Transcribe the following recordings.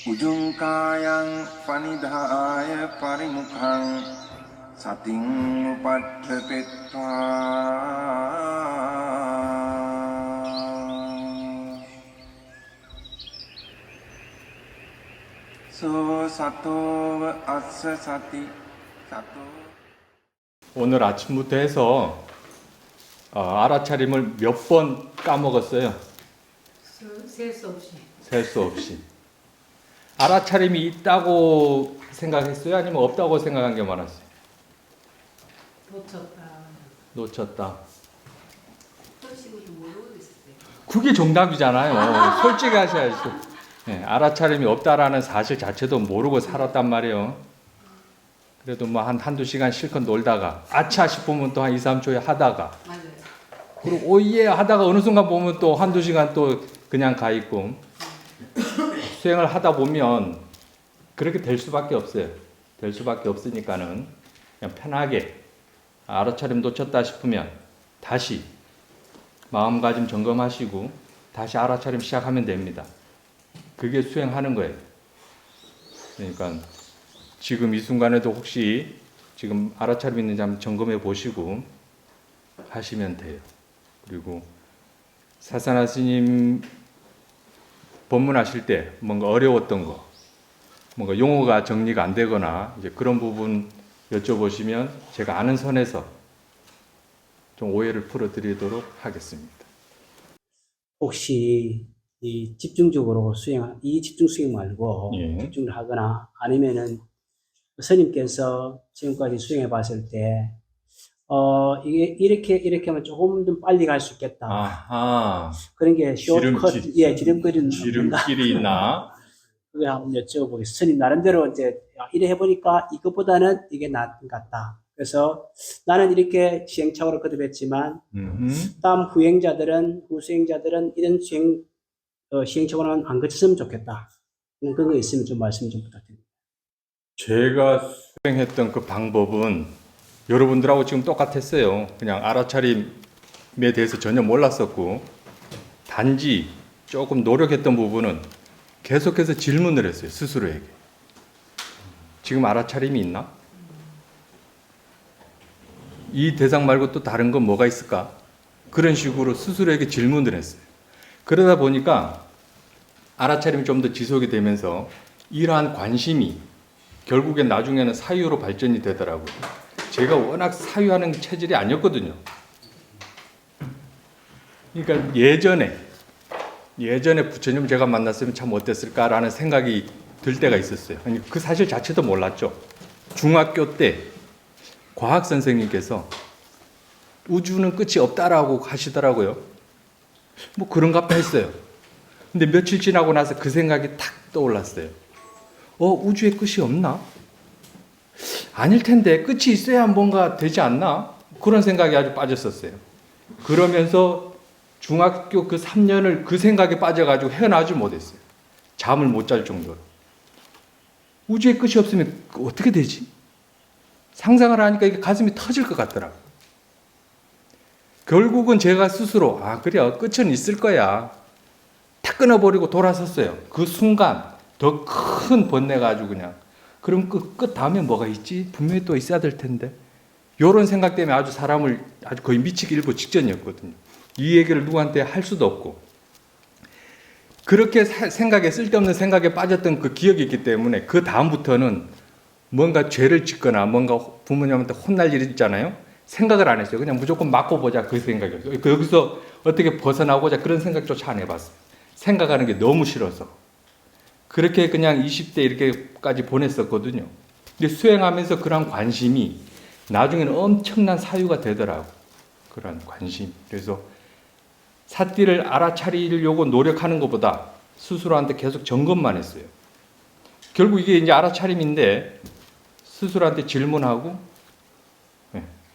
Ujungkayang panidhaya parimukhang sating upadhepitva so sato assa sati sato. 오늘 아침부터 해서 알아차림을 몇 번 까먹었어요. 셀 수 없이. 셀 수 없이. 알아차림이 있다고 생각했어요? 아니면 없다고 생각한 게 많았어요? 놓쳤다. 솔직히도 모르고 있었어요. 그게 정답이잖아요. 솔직히 하셔야죠. 네, 알아차림이 없다라는 사실 자체도 모르고 살았단 말이에요. 그래도 뭐 한두 시간 실컷 놀다가 아차 싶으면 또 한 2, 3초에 하다가 맞아요. 그리고 오예 하다가 어느 순간 보면 또 한두 시간 또 그냥 가 있고 수행을 하다 보면 그렇게 될 수밖에 없어요. 될 수밖에 없으니까는 그냥 편하게 알아차림 놓쳤다 싶으면 다시 마음가짐 점검하시고 다시 알아차림 시작하면 됩니다. 그게 수행하는 거예요. 그러니까 지금 이 순간에도 혹시 지금 알아차림 있는지 한번 점검해 보시고 하시면 돼요. 그리고 사사나 스님 법문하실 때 뭔가 어려웠던 거, 뭔가 용어가 정리가 안 되거나 이제 그런 부분 여쭤보시면 제가 아는 선에서 좀 오해를 풀어드리도록 하겠습니다. 혹시 이 집중적으로 이 집중 수행 말고 예. 집중을 하거나 아니면은 스님께서 지금까지 수행해 봤을 때 이게 이렇게 하면 조금 좀 빨리 갈 수 있겠다. 아하. 그런 게 쇼트컷, 지름거리는 지름길이 있나? 그거 한번 여쭤보겠습니다. 스님 나름대로 이제 이래 해보니까 이것보다는 이게 나은 것 같다. 그래서 나는 이렇게 시행착오를 거듭했지만 다음 후수행자들은 이런 시행착오는 안 거쳤으면 좋겠다. 그런 거 있으면 좀 말씀 좀 부탁드립니다. 제가 수행했던 그 방법은 여러분들하고 지금 똑같았어요. 그냥 알아차림에 대해서 전혀 몰랐었고 단지 조금 노력했던 부분은 계속해서 질문을 했어요. 스스로에게. 지금 알아차림이 있나? 이 대상 말고 또 다른 건 뭐가 있을까? 그런 식으로 스스로에게 질문을 했어요. 그러다 보니까 알아차림이 좀 더 지속이 되면서 이러한 관심이 결국엔 나중에는 사유로 발전이 되더라고요. 제가 워낙 사유하는 체질이 아니었거든요. 그러니까 예전에 부처님 제가 만났으면 참 어땠을까라는 생각이 들 때가 있었어요. 아니, 그 사실 자체도 몰랐죠. 중학교 때 과학 선생님께서 우주는 끝이 없다라고 하시더라고요. 뭐 그런가 보다 했어요. 근데 며칠 지나고 나서 그 생각이 탁 떠올랐어요. 우주에 끝이 없나? 아닐 텐데 끝이 있어야 뭔가 되지 않나? 그런 생각이 아주 빠졌었어요. 그러면서 중학교 그 3년을 그 생각에 빠져가지고 헤어나지 못했어요. 잠을 못 잘 정도로. 우주에 끝이 없으면 어떻게 되지? 상상을 하니까 이게 가슴이 터질 것 같더라고요. 결국은 제가 스스로 그래 끝은 있을 거야. 탁 끊어버리고 돌아섰어요. 그 순간 더 큰 번뇌가 아주 그냥 그럼 끝 다음에 뭐가 있지? 분명히 또 있어야 될 텐데. 이런 생각 때문에 아주 사람을 아주 거의 미치기 일보 직전이었거든요. 이 얘기를 누구한테 할 수도 없고. 그렇게 쓸데없는 생각에 빠졌던 그 기억이 있기 때문에 그 다음부터는 뭔가 죄를 짓거나 뭔가 부모님한테 혼날 일이 있잖아요. 생각을 안 했어요. 그냥 무조건 맞고 보자 그 생각이었어요. 여기서 어떻게 벗어나고자 그런 생각조차 안 해봤어요. 생각하는 게 너무 싫어서. 그렇게 그냥 20대 이렇게까지 보냈었거든요. 근데 수행하면서 그런 관심이 나중에는 엄청난 사유가 되더라고요. 그런 관심. 그래서 사띠를 알아차리려고 노력하는 것보다 스스로한테 계속 점검만 했어요. 결국 이게 이제 알아차림인데 스스로한테 질문하고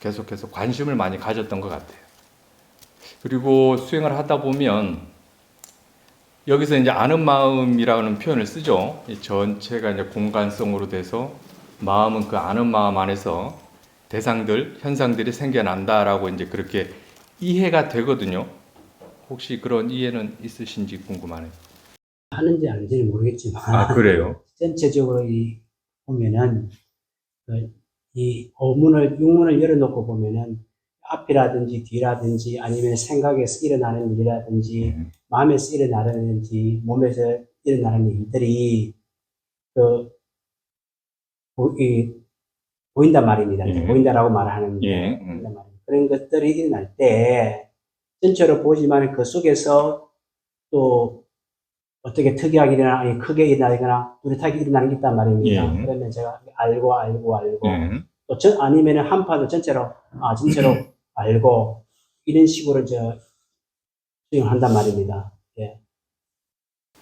계속해서 관심을 많이 가졌던 것 같아요. 그리고 수행을 하다 보면 여기서 이제 아는 마음이라는 표현을 쓰죠. 이 전체가 이제 공간성으로 돼서 마음은 그 아는 마음 안에서 대상들, 현상들이 생겨난다라고 이제 그렇게 이해가 되거든요. 혹시 그런 이해는 있으신지 궁금하네요. 하는지 아닌지는 모르겠지만 아, 그래요? 전체적으로 보면은 이 육문을 열어놓고 보면은 앞이라든지 뒤라든지 아니면 생각에서 일어나는 일이라든지 마음에서 일어나는 일이라든지 몸에서 일어나는 일들이 보인단 말입니다. 예. 보인다라고 말하는데 예. 보인단 말입니다. 그런 것들이 일어날 때 전체로 보지만 그 속에서 또 어떻게 특이하게 일어나, 아니 크게 일어나거나 뚜렷하게 일어나는 게 있단 말입니다. 예. 그러면 제가 알고 예. 또 아니면은 한 판도 전체로 알고 이런 식으로 수용한단 말입니다. 예.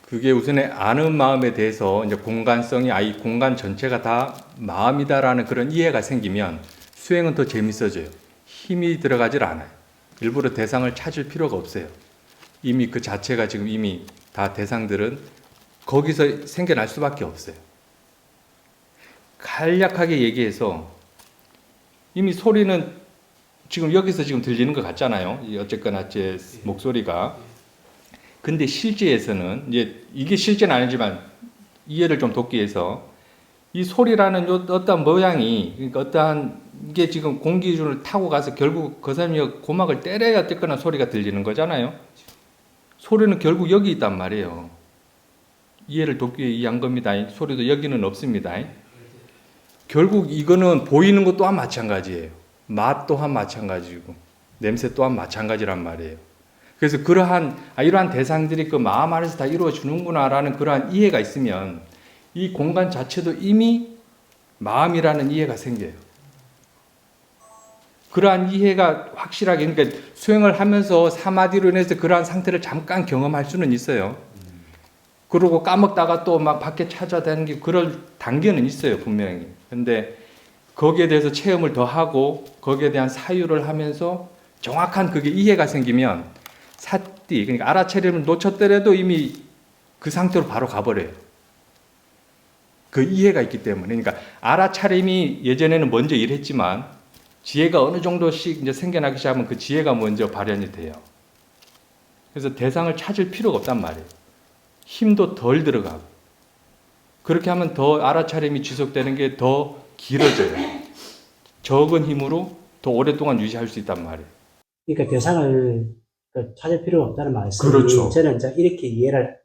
그게 우선에 아는 마음에 대해서 이제 공간성이 이 공간 전체가 다 마음이다라는 그런 이해가 생기면 수행은 더 재밌어져요. 힘이 들어가질 않아요. 일부러 대상을 찾을 필요가 없어요. 이미 그 자체가 지금 이미 다 대상들은 거기서 생겨날 수밖에 없어요. 간략하게 얘기해서 이미 소리는 지금 여기서 지금 들리는 것 같잖아요. 어쨌거나 제 목소리가. 근데 실제에서는 이제 이게 실제는 아니지만 이해를 좀 돕기 위해서 이 소리라는 어떠한 모양이 그러니까 어떠한 이게 지금 공기준을 타고 가서 결국 그 사람이 고막을 때려야 어쨌거나 소리가 들리는 거잖아요. 소리는 결국 여기 있단 말이에요. 이해를 돕기 위해 이해한 겁니다. 소리도 여기는 없습니다. 결국 이거는 보이는 것 또한 마찬가지예요. 맛 또한 마찬가지고 냄새 또한 마찬가지란 말이에요. 그래서 이러한 대상들이 그 마음 안에서 다 이루어지는구나라는 그러한 이해가 있으면 이 공간 자체도 이미 마음이라는 이해가 생겨요. 그러한 이해가 확실하게, 그러니까 수행을 하면서 사마디로 인해서 그러한 상태를 잠깐 경험할 수는 있어요. 그러고 까먹다가 또 막 밖에 찾아다니는 게 그럴 단계는 있어요, 분명히. 근데 거기에 대해서 체험을 더 하고 거기에 대한 사유를 하면서 정확한 그게 이해가 생기면 사띠, 그러니까 알아차림을 놓쳤더라도 이미 그 상태로 바로 가버려요. 그 이해가 있기 때문에. 그러니까 알아차림이 예전에는 먼저 일했지만 지혜가 어느 정도씩 이제 생겨나기 시작하면 그 지혜가 먼저 발현이 돼요. 그래서 대상을 찾을 필요가 없단 말이에요. 힘도 덜 들어가고. 그렇게 하면 더 알아차림이 지속되는 게 더 길어져요. 적은 힘으로 더 오랫동안 유지할 수 있단 말이에요. 그러니까 대상을 찾을 필요가 없다는 말씀이 그렇죠. 저는 이제 이렇게 이해를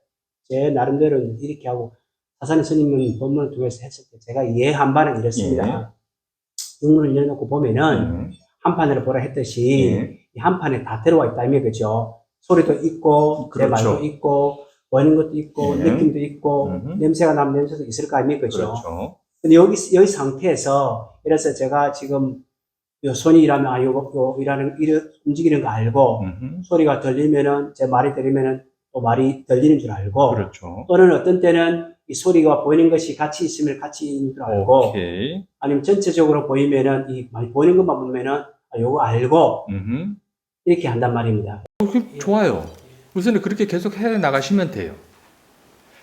제 나름대로 이렇게 하고 사사는 스님은 본문을 통해서 했을 때 제가 이해한 바는 이렇습니다. 육문을 열어놓고 보면은 한 판으로 보라 했듯이 이 한 판에 다 들어와 있다 이미 그죠? 소리도 있고 내 그렇죠. 말도 있고 보이는 것도 있고 예. 느낌도 있고 냄새가 나면 냄새도 있을 거 아닙니까 그죠? 그렇죠. 근데 여기 상태에서 이래서 제가 지금 요 손이 일하면 요 움직이는 거 알고 소리가 들리면은 제 말이 들리면은 또 말이 들리는 줄 알고 그렇죠. 또는 어떤 때는 이 소리가 보이는 것이 같이 있으면 같이 있는 줄 알고 오케이. 아니면 전체적으로 보이면은 이 많이 보이는 것만 보면은 요거 알고 이렇게 한단 말입니다. 좋아요. 우선은 그렇게 계속 해 나가시면 돼요.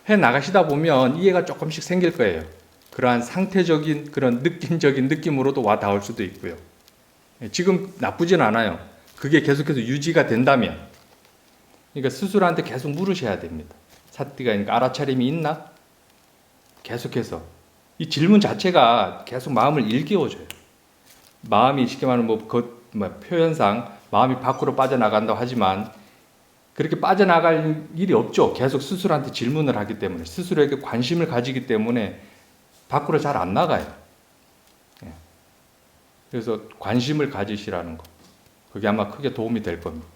해 나가시다 보면 이해가 조금씩 생길 거예요. 그러한 상태적인 그런 느낌적인 느낌으로도 와 닿을 수도 있고요. 지금 나쁘진 않아요. 그게 계속해서 유지가 된다면. 그러니까 스스로한테 계속 물으셔야 됩니다. 사띠가 그러니까 알아차림이 있나? 계속해서. 이 질문 자체가 계속 마음을 일깨워줘요. 마음이 쉽게 말하면 표현상 마음이 밖으로 빠져나간다고 하지만 그렇게 빠져나갈 일이 없죠. 계속 스스로한테 질문을 하기 때문에 스스로에게 관심을 가지기 때문에 밖으로 잘 안 나가요. 그래서 관심을 가지시라는 거. 그게 아마 크게 도움이 될 겁니다.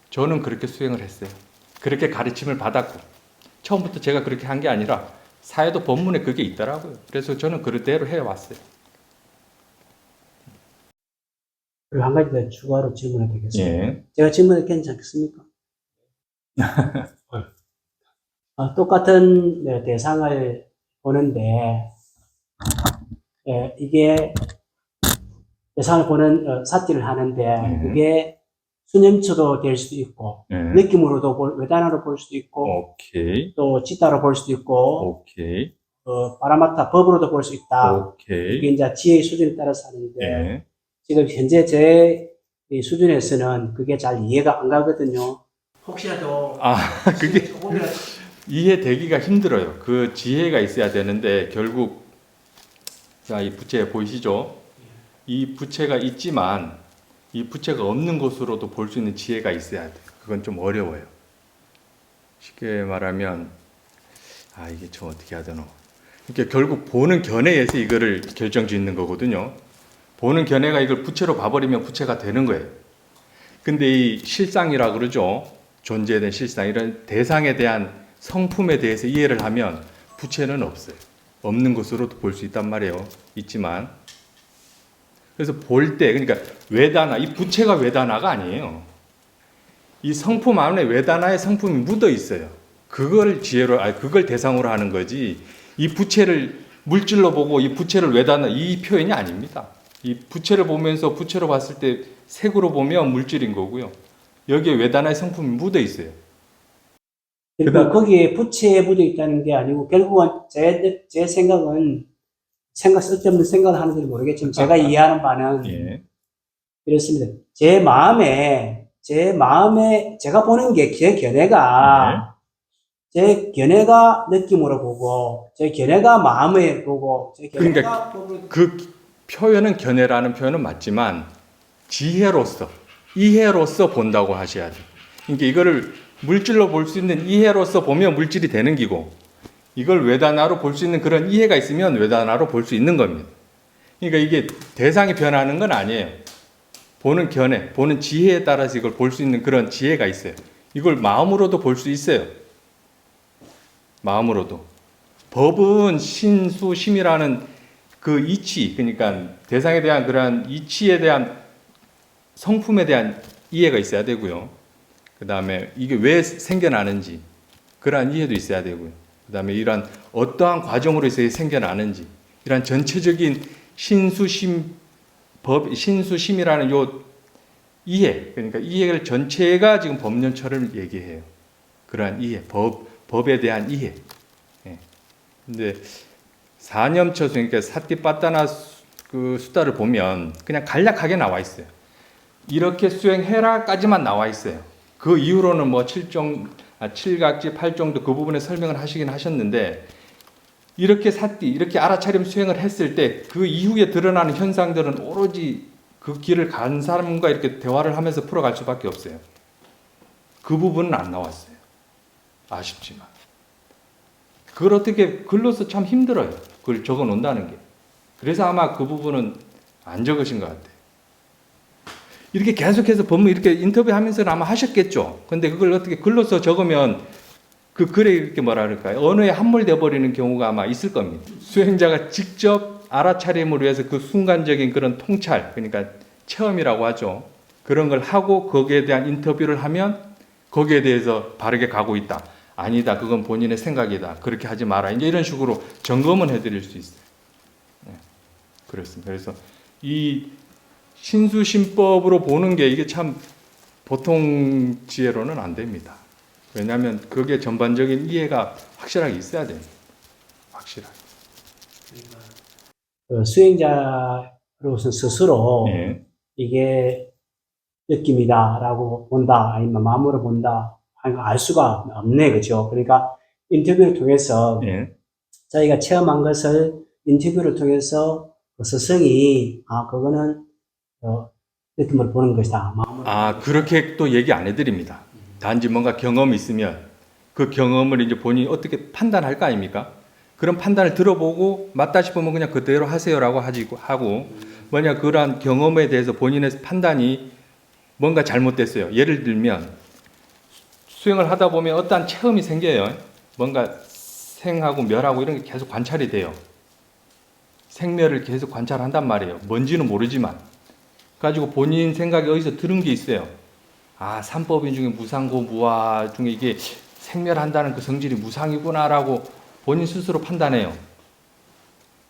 저는 그렇게 수행을 했어요. 그렇게 가르침을 받았고 처음부터 제가 그렇게 한 게 아니라 사회도 법문에 그게 있더라고요. 그래서 저는 그대로 해왔어요. 그리고 한 가지 더 추가로 질문을 드리겠습니다. 예. 제가 질문을 괜찮겠습니까? 똑같은 대상을 보는데 이게 대상을 보는 사티를 하는데 그게 수념처도 될 수도 있고 느낌으로도 외단어로 볼 수도 있고 오케이. 또 지따로 볼 수도 있고 오케이. 파라마타 법으로도 볼 수 있다. 오케이. 이게 이제 지혜의 수준에 따라서 하는데 예. 지금 현재 제 이 수준에서는 그게 잘 이해가 안 가거든요. 혹시라도 그게 조금이라도 이해되기가 힘들어요. 그 지혜가 있어야 되는데 결국 자, 이 부채 보이시죠? 이 부채가 있지만 이 부채가 없는 곳으로도 볼 수 있는 지혜가 있어야 돼요. 그건 좀 어려워요. 쉽게 말하면 이게 저 어떻게 해야 되노? 그러니까 결국 보는 견해에서 이거를 결정짓는 거거든요. 보는 견해가 이걸 부채로 봐버리면 부채가 되는 거예요. 근데 이 실상이라 그러죠. 존재에 대한 실상, 이런 대상에 대한 성품에 대해서 이해를 하면 부채는 없어요. 없는 것으로도 볼 수 있단 말이에요. 있지만. 그래서 볼 때, 그러니까 외다나, 이 부채가 외다나가 아니에요. 이 성품 안에 외다나의 성품이 묻어 있어요. 그걸 지혜로, 그걸 대상으로 하는 거지. 이 부채를 물질로 보고 이 부채를 외다나, 이 표현이 아닙니다. 이 부채를 보면서 부채로 봤을 때 색으로 보면 물질인 거고요. 여기에 외다나의 성품이 묻어 있어요. 그러니까 거기에 부채에 묻어 있다는 게 아니고 결국은 제 생각은 쓸데없는 생각을 하는지 모르겠지만 제가 이해하는 바는 예. 이렇습니다. 제 마음에 제가 보는 게 제 견해가 제 견해가 느낌으로 보고 제 견해가 마음에 보고 제 견해가 그 표현은 견해라는 표현은 맞지만 지혜로서 이해로서 본다고 하셔야 돼요. 그러니까 이거를 물질로 볼 수 있는 이해로서 보면 물질이 되는 기고 이걸 외다나로 볼 수 있는 그런 이해가 있으면 외다나로 볼 수 있는 겁니다. 그러니까 이게 대상이 변하는 건 아니에요. 보는 견해, 보는 지혜에 따라서 이걸 볼 수 있는 그런 지혜가 있어요. 이걸 마음으로도 볼 수 있어요. 마음으로도. 법은 신수심이라는 그 이치, 그러니까 대상에 대한 그러한 이치에 대한 성품에 대한 이해가 있어야 되고요. 그 다음에 이게 왜 생겨나는지 그러한 이해도 있어야 되고요. 그 다음에 이러한 어떠한 과정으로 해서 생겨나는지 이러한 전체적인 신수심이라는 요 이해, 그러니까 이해를 전체가 지금 법륜처를 얘기해요. 그러한 이해, 법에 대한 이해. 예. 근데 사념처수, 그러니까 사띠빠따나 그 수다를 보면 그냥 간략하게 나와 있어요. 이렇게 수행해라까지만 나와 있어요. 그 이후로는 뭐 칠각지, 팔정도 그 부분에 설명을 하시긴 하셨는데 이렇게 이렇게 알아차림 수행을 했을 때 그 이후에 드러나는 현상들은 오로지 그 길을 간 사람과 이렇게 대화를 하면서 풀어갈 수밖에 없어요. 그 부분은 안 나왔어요. 아쉽지만. 그걸 어떻게 글로서 참 힘들어요. 그걸 적어 놓는다는 게. 그래서 아마 그 부분은 안 적으신 것 같아요. 이렇게 계속해서 법문 이렇게 인터뷰하면서는 아마 하셨겠죠. 근데 그걸 어떻게 글로써 적으면 그 글에 이렇게 뭐라 그럴까요? 언어에 함몰돼 버리는 경우가 아마 있을 겁니다. 수행자가 직접 알아차림을 위해서 그 순간적인 그런 통찰, 그러니까 체험이라고 하죠. 그런 걸 하고 거기에 대한 인터뷰를 하면 거기에 대해서 바르게 가고 있다. 아니다. 그건 본인의 생각이다. 그렇게 하지 마라. 이제 이런 식으로 점검은 해드릴 수 있어요. 네, 그렇습니다. 그래서 이 신수심법으로 보는 게 이게 참 보통 지혜로는 안 됩니다. 왜냐하면 그게 전반적인 이해가 확실하게 있어야 됩니다. 확실하게. 수행자로서 스스로 예. 이게 느낌이다라고 본다 아니면 마음으로 본다 하는 걸 알 수가 없네, 그죠? 그러니까 인터뷰를 통해서 예. 저희가 체험한 것을 인터뷰를 통해서 그 스승이 그거는 느낌으로 보는 것이다. 마음으로 그렇게 또 얘기 안 해드립니다. 단지 뭔가 경험이 있으면 그 경험을 이제 본인이 어떻게 판단할 거 아닙니까? 그런 판단을 들어보고 맞다 싶으면 그냥 그대로 하세요라고 하고 만약 그러한 경험에 대해서 본인의 판단이 뭔가 잘못됐어요. 예를 들면 수행을 하다 보면 어떠한 체험이 생겨요. 뭔가 생하고 멸하고 이런 게 계속 관찰이 돼요. 생멸을 계속 관찰한단 말이에요. 뭔지는 모르지만. 가지고 본인 생각에 어디서 들은 게 있어요. 삼법인 중에 무상고 무아 중에 이게 생멸한다는 그 성질이 무상이구나라고 본인 스스로 판단해요.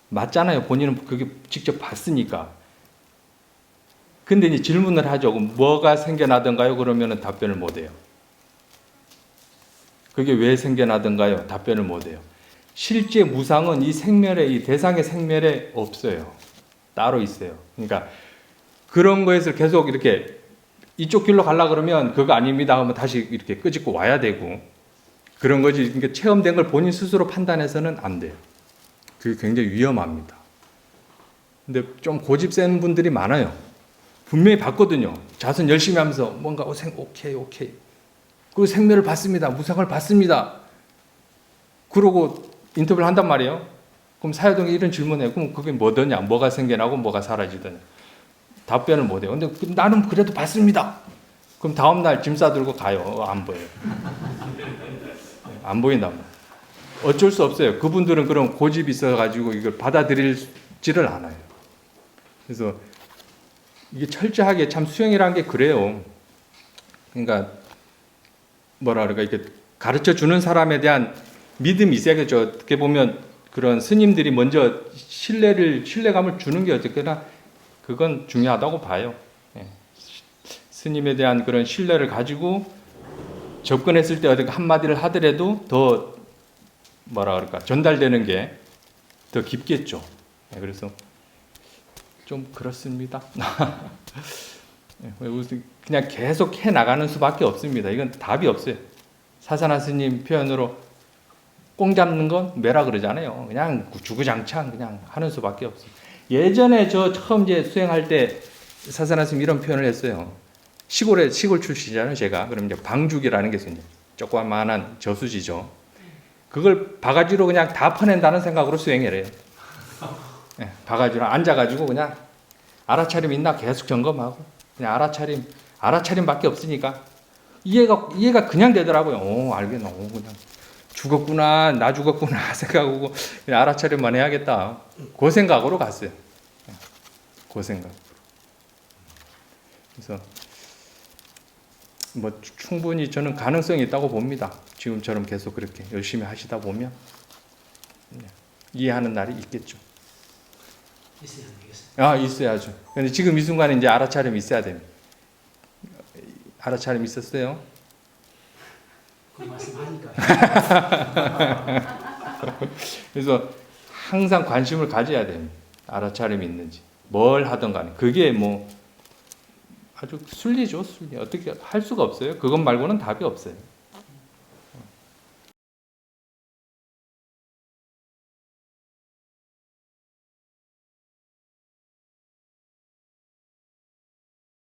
맞잖아요. 본인은 그게 직접 봤으니까. 근데 이제 질문을 하죠. 그럼 뭐가 생겨나던가요? 그러면은 답변을 못 해요. 그게 왜 생겨나던가요? 답변을 못 해요. 실제 무상은 이 대상의 생멸에 없어요. 따로 있어요. 그러니까 그런 거에서 계속 이렇게 이쪽 길로 가려고 그러면 그거 아닙니다 하면 다시 이렇게 끄집고 와야 되고 그런 거지. 그러니까 체험된 걸 본인 스스로 판단해서는 안 돼요. 그게 굉장히 위험합니다. 근데 좀 고집 센 분들이 많아요. 분명히 봤거든요. 자선 열심히 하면서 뭔가 오케이. 그리고 생멸을 받습니다. 무상을 받습니다. 그러고 인터뷰를 한단 말이에요. 그럼 사회동에 이런 질문해요. 그럼 그게 뭐더냐? 뭐가 생겨나고 뭐가 사라지더냐? 답변을 못해요. 근데 나는 그래도 받습니다. 그럼 다음날 짐 싸들고 가요. 안 보여요. 안 보인단 말이에요. 어쩔 수 없어요. 그분들은 그런 고집이 있어가지고 이걸 받아들이지를 않아요. 그래서 이게 철저하게 참 수행이라는 게 그래요. 그러니까 뭐라 그럴까, 이렇게 가르쳐 주는 사람에 대한 믿음이 있어야겠죠. 어떻게 보면 그런 스님들이 먼저 신뢰감을 주는 게 어쨌거나 그건 중요하다고 봐요. 예. 스님에 대한 그런 신뢰를 가지고 접근했을 때 어떻게 한마디를 하더라도 더 뭐라 그럴까, 전달되는 게 더 깊겠죠. 예, 그래서 좀 그렇습니다. 그냥 계속 해 나가는 수밖에 없습니다. 이건 답이 없어요. 사사나 스님 표현으로 꽁 잡는 건 매라 그러잖아요. 그냥 주구장창 그냥 하는 수밖에 없어요. 예전에 저 처음 이제 수행할 때 사사나 스님 이런 표현을 했어요. 시골 출신이잖아요, 제가. 그럼 이제 방죽이라는 게 있어요. 조그만한 저수지죠. 그걸 바가지로 그냥 다 퍼낸다는 생각으로 수행해래요. 네, 바가지로 앉아가지고 그냥 알아차림 있나 계속 점검하고 그냥 알아차림밖에 없으니까 이해가 그냥 되더라고요. 오, 알겠나. 오, 그냥 죽었구나, 나 죽었구나 생각하고 그냥 알아차림만 해야겠다. 그 생각으로 갔어요. 그 생각. 그래서 뭐 충분히 저는 가능성이 있다고 봅니다. 지금처럼 계속 그렇게 열심히 하시다 보면 이해하는 날이 있겠죠. 있어야 되겠어요. 있어야죠. 근데 지금 이 순간에 이제 알아차림이 있어야 됩니다. 알아차림 있었어요? 그 말씀하니까. 그래서 항상 관심을 가져야 됩니다. 알아차림이 있는지. 뭘 하든 간에. 그게 뭐 아주 순리죠, 순리. 어떻게 할 수가 없어요. 그것 말고는 답이 없어요.